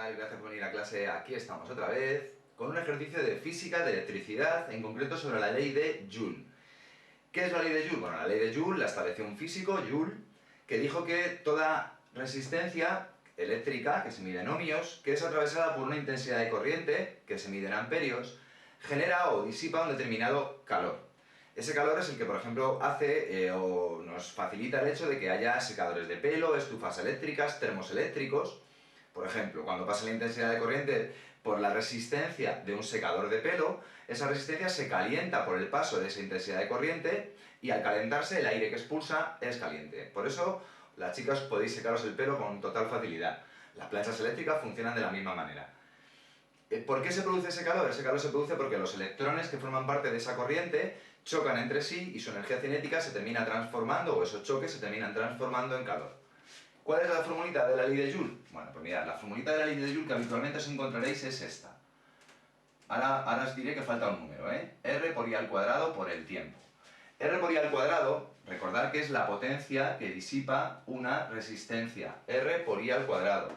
tal? Gracias por venir a clase. Aquí estamos otra vez con un ejercicio de física de electricidad, en concreto sobre la ley de Joule. ¿Qué es la ley de Joule? Bueno, la ley de Joule la estableció un físico, Joule, que dijo que toda resistencia eléctrica, que se mide en ohmios, que es atravesada por una intensidad de corriente, que se mide en amperios, genera o disipa un determinado calor. Ese calor es el que, por ejemplo, hace o nos facilita el hecho de que haya secadores de pelo, estufas eléctricas, termos eléctricos. Por ejemplo, cuando pasa la intensidad de corriente por la resistencia de un secador de pelo, esa resistencia se calienta por el paso de esa intensidad de corriente y al calentarse el aire que expulsa es caliente. Por eso las chicas podéis secaros el pelo con total facilidad. Las planchas eléctricas funcionan de la misma manera. ¿Por qué se produce ese calor? Ese calor se produce porque los electrones que forman parte de esa corriente chocan entre sí y su energía cinética se termina transformando, o esos choques se terminan transformando en calor. ¿Cuál es la formulita de la ley de Joule? Bueno, pues mirad, la formulita de la ley de Joule que habitualmente os encontraréis es esta. Ahora os diré que falta un número, R por I al cuadrado por el tiempo. R por I al cuadrado, recordad que es la potencia que disipa una resistencia. R por I al cuadrado.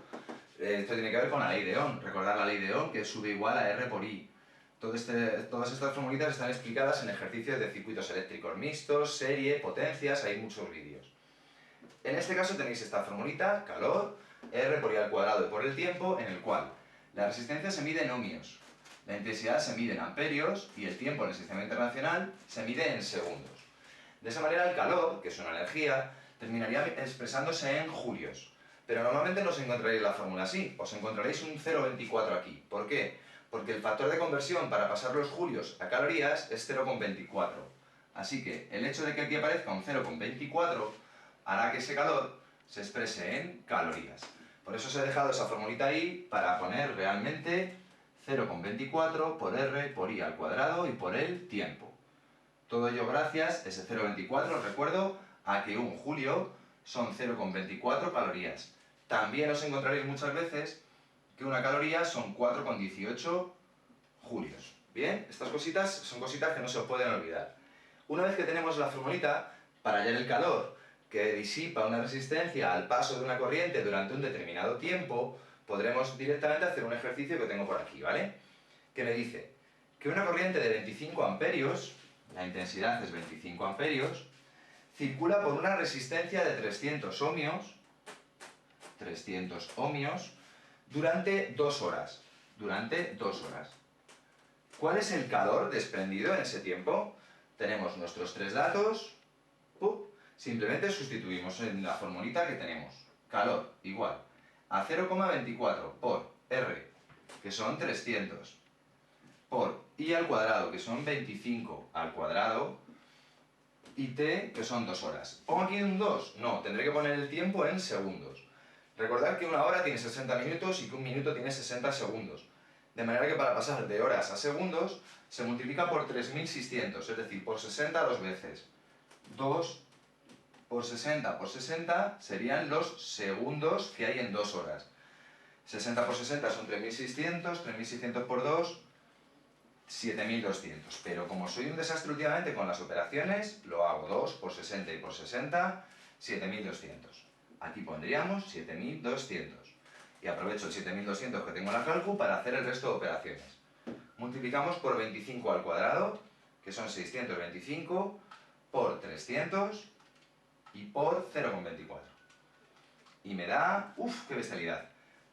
Esto tiene que ver con la ley de Ohm. Recordad la ley de Ohm, que es sube igual a R por I. Todas estas formulitas están explicadas en ejercicios de circuitos eléctricos mixtos, serie, potencias, hay muchos vídeos. En este caso tenéis esta formulita, calor, R por I al cuadrado y por el tiempo, en el cual la resistencia se mide en ohmios, la intensidad se mide en amperios y el tiempo en el sistema internacional se mide en segundos. De esa manera el calor, que es una energía, terminaría expresándose en julios. Pero normalmente no os encontraréis la fórmula así, os encontraréis un 0,24 aquí. ¿Por qué? Porque el factor de conversión para pasar los julios a calorías es 0,24. Así que el hecho de que aquí aparezca un 0,24 hará que ese calor se exprese en calorías. Por eso os he dejado esa formulita ahí para poner realmente 0,24 por R por I al cuadrado y por el tiempo. Todo ello gracias, ese 0,24, recuerdo, a que un julio son 0,24 calorías. También os encontraréis muchas veces que una caloría son 4,18 julios. Bien, estas cositas son cositas que no se os pueden olvidar. Una vez que tenemos la formulita, para hallar el calor que disipa una resistencia al paso de una corriente durante un determinado tiempo, podremos directamente hacer un ejercicio que tengo por aquí, ¿vale? Que me dice que una corriente de 25 amperios, la intensidad es 25 amperios, circula por una resistencia de 300 ohmios, durante 2 horas. Durante 2 horas. ¿Cuál es el calor desprendido en ese tiempo? Tenemos nuestros tres datos, simplemente sustituimos en la formulita que tenemos. Calor igual a 0,24 por R, que son 300, por I al cuadrado, que son 25 al cuadrado, y T, que son 2 horas. ¿Pongo aquí un 2? No, tendré que poner el tiempo en segundos. Recordad que una hora tiene 60 minutos y que un minuto tiene 60 segundos. De manera que para pasar de horas a segundos se multiplica por 3600, es decir, por 60 dos veces. 2 por 60 por 60 serían los segundos que hay en 2 horas. 60 por 60 son 3600, 3600 por 2, 7200. Pero como soy un desastre últimamente con las operaciones, lo hago 2 por 60 y por 60, 7200. Aquí pondríamos 7200. Y aprovecho el 7200 que tengo en la calcu para hacer el resto de operaciones. Multiplicamos por 25 al cuadrado, que son 625, por 300 y por 0,24. Y me da, qué bestialidad,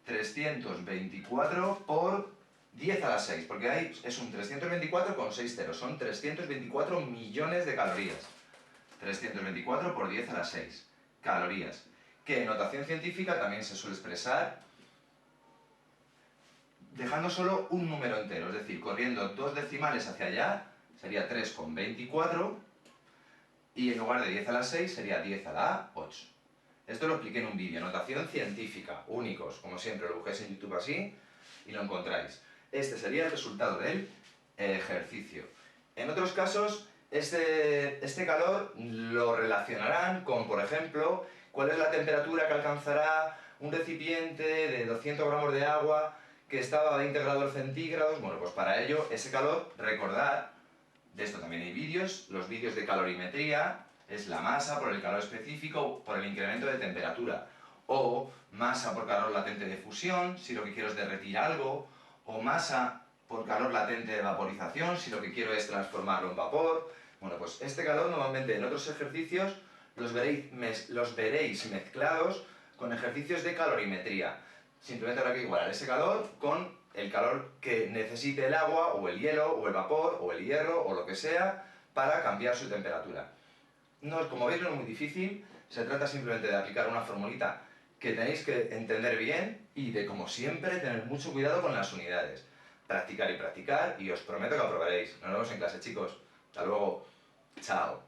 324 por 10 a la 6, porque ahí es un 324 con 6 ceros, son 324 millones de calorías. 324 por 10 a la 6, calorías, que en notación científica también se suele expresar dejando solo un número entero, es decir, corriendo 2 decimales hacia allá, sería 3,24, y en lugar de 10 a la 6 sería 10 a la 8. Esto lo expliqué en un vídeo, notación científica, únicos, como siempre, lo busquéis en YouTube así y lo encontráis. Este sería el resultado del ejercicio. En otros casos, este calor lo relacionarán con, por ejemplo, cuál es la temperatura que alcanzará un recipiente de 200 gramos de agua que estaba a 20 grados centígrados. Bueno, pues para ello, ese calor, recordad, de esto también hay vídeos, los vídeos de calorimetría, es la masa por el calor específico, por el incremento de temperatura. o masa por calor latente de fusión, si lo que quiero es derretir algo, o masa por calor latente de vaporización, si lo que quiero es transformarlo en vapor. Bueno, pues este calor normalmente en otros ejercicios los veréis mezclados con ejercicios de calorimetría. Simplemente habrá que igualar ese calor con el calor que necesite el agua, o el hielo, o el vapor, o el hierro, o lo que sea, para cambiar su temperatura. No, como veis, no es muy difícil, se trata simplemente de aplicar una formulita que tenéis que entender bien y de, como siempre, tener mucho cuidado con las unidades. Practicar y practicar, y os prometo que aprobaréis. Nos vemos en clase, chicos. Hasta luego. Chao.